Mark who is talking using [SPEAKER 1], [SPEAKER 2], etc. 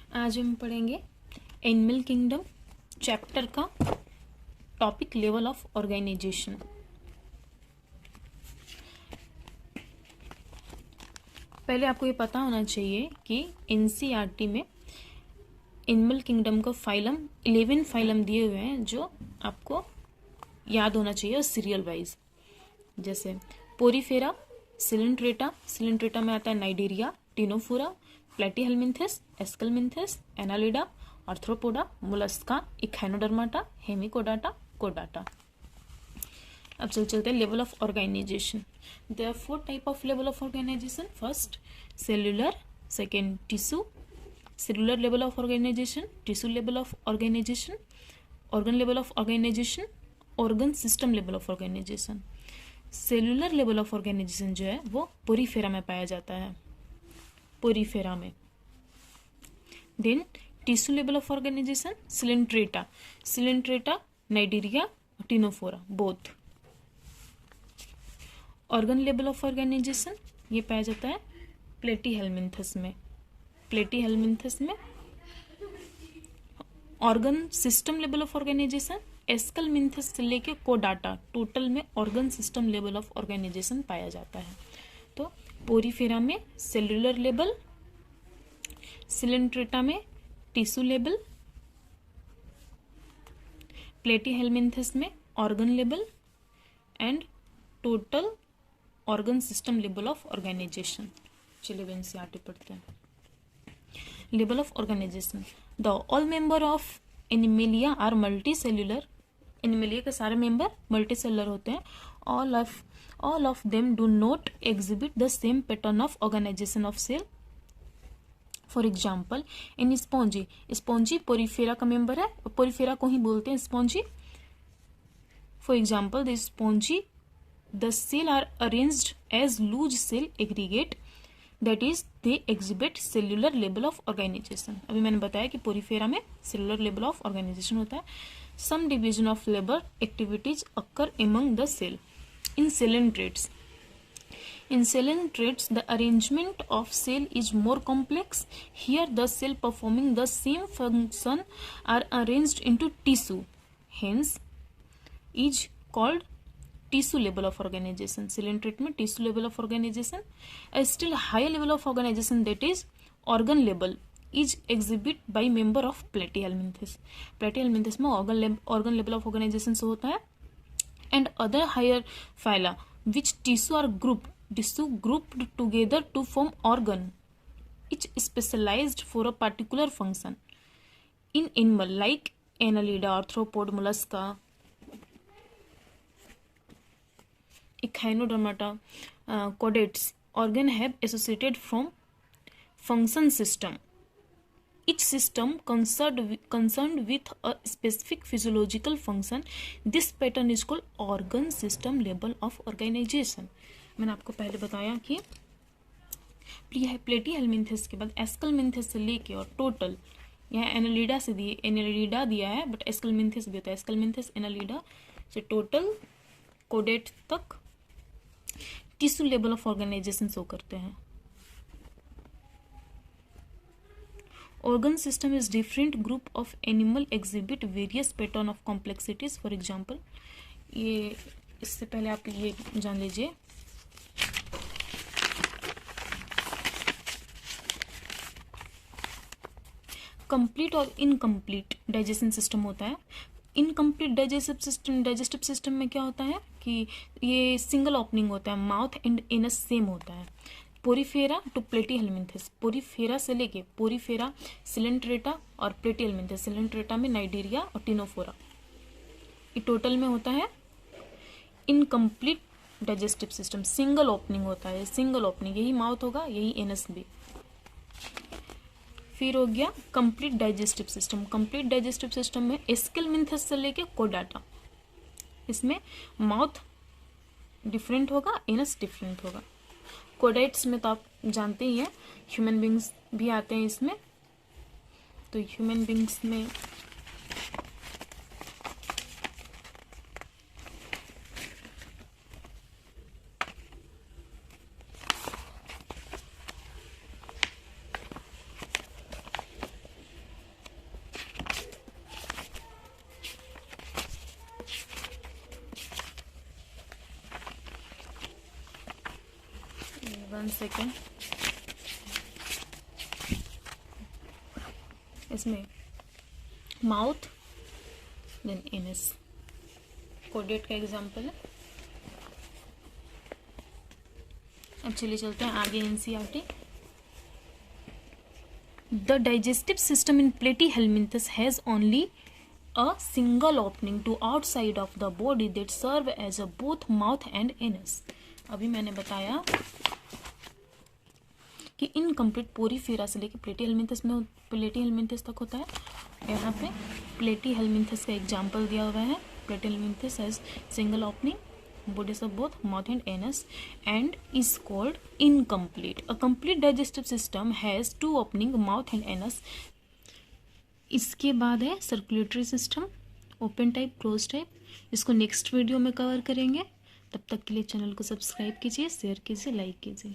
[SPEAKER 1] आज हम पढ़ेंगे एनिमल किंगडम चैप्टर का टॉपिक लेवल ऑफ ऑर्गेनाइजेशन। पहले आपको ये पता होना चाहिए कि एनसीईआरटी में एनिमल किंगडम का फाइलम 11 फाइलम दिए हुए हैं जो आपको याद होना चाहिए सीरियल वाइज। जैसे पोरीफेरा, सिलेंट्रेटा में आता है Cnidaria, Ctenophora, Platyhelminthes, Aschelminthes, Annelida, Arthropoda, Mollusca, Echinodermata, Hemichordata, कोडाटा। अब चलते हैं level of organization. There are 4 type of level of organization. First cellular, second tissue, cellular level of organisation, tissue level of organisation, organ level of organisation, organ system level of organisation. Cellular level of organisation जो है वो Porifera में पाया जाता है, Porifera में। Then tissue level of organization Coelenterata, Cnidaria, Ctenophora both. Organ level of organization ये पाया जाता है प्लेटीहेलमिन्थस में। Organ system level of organization Aschelminthes से लेके कोडाटा, टोटल में organ system level of organization पाया जाता है। तो पोरीफेरा में सेल्यूलर लेवल, सिलेंट्रेटा में टिश्यू लेवल, प्लेटीहेलमिन्थस में organ level and total organ system level of organization. चलिए एनसीईआरटी पढ़ते हैं। Level of organization, the all member of Animalia are multicellular. Animalia के सारे मेंबर मल्टी सेल्यूलर होते हैं। All of them do not exhibit the same pattern of organisation of cell. For example in sponges Porifera का member है, Porifera को ही बोलते हैं sponges. For example the sponges the cell are arranged as loose cell aggregate, that is they exhibit cellular level of organisation. अभी मैंने बताया कि पोरीफेरा में सेल्यूलर लेवल ऑफ ऑर्गेनाइजेशन होता है। Some division of labour activities occur among the cell. In cell traits the arrangement of cell is more complex. Here the cell performing the same function are arranged into tissue, hence is called tissue level of organization. Cell trait में tissue level of organization. A still higher level of organization, that is organ level, is exhibit by member of platyhelminthes. platyhelminthes में organ level of organization से होता है। and other higher phyla which tissue are grouped together to form organ, each specialized for a particular function. In animal like annelida, arthropod, mollusca, echinodermata, chordates, organ have associated from function system. Each system concerned with a specific physiological function. This pattern is called organ system level of organization. मैंने आपको पहले बताया कि Platyhelminthes के बाद एस्केलमिन्थेस से लेके और टोटल यहाँ एनालिडा दिया है, बट एस्केलमिन्थेस भी होता है। एस्केलमिन्थेस, एनालिडा से टोटल कोडेट तक tissue level of organisation show करते हैं। Organ system is different group of animal exhibit various pattern of complexities. For example, ये इससे पहले आप ये जान लीजिए कंप्लीट और इनकम्प्लीट डाइजेशन सिस्टम होता है। इनकम्प्लीट डाइजेस्टिव सिस्टम में क्या होता है कि ये सिंगल ओपनिंग होता है, माउथ एंड एनस सेम होता है। पोरीफेरा टू प्लेटीहेलमिन्थेस, पोरीफेरा से लेके पोरीफेरा, सिलेंट्रेटा और प्लेटीहेलमिन्थेस। सिलेंट्रेटा में नाइडेरिया और टिनोफोरा। ये टोटल में होता है incomplete digestive system, single opening होता है। सिंगल ओपनिंग, यही माउथ होगा, यही एनस भी। फिर हो गया complete digestive system. Complete digestive system में एस्केलमिन्थेस से लेके कोडाटा, इसमें माउथ डिफरेंट होगा, एनस डिफरेंट होगा। कोडेट्स में तो आप जानते ही हैं, ह्यूमन बींग्स भी आते हैं इसमें। तो ह्यूमन बींग्स में 1 सेकेंड, इसमें माउथ देन एनस कोडेट का एग्जाम्पल है। अब चलिए चलते हैं आगे NCERT. The digestive system in Platyhelminthes has only a single opening to outside of the body that serve as a both mouth and anus। अभी मैंने बताया कि इनकम्प्लीट पोरीफेरा से लेकर प्लेटीहेल्मिन्थस तक होता है। यहाँ पे प्लेटीहेल्मिन्थस का एग्जाम्पल दिया हुआ है। Platyhelminthes has single opening bodies of both mouth and anus and is called incomplete। A complete digestive system has two opening mouth and anus। इसके बाद है circulatory system, open type, close type. इसको next video में cover करेंगे। तब तक के लिए चैनल को सब्सक्राइब कीजिए, शेयर कीजिए, लाइक कीजिए।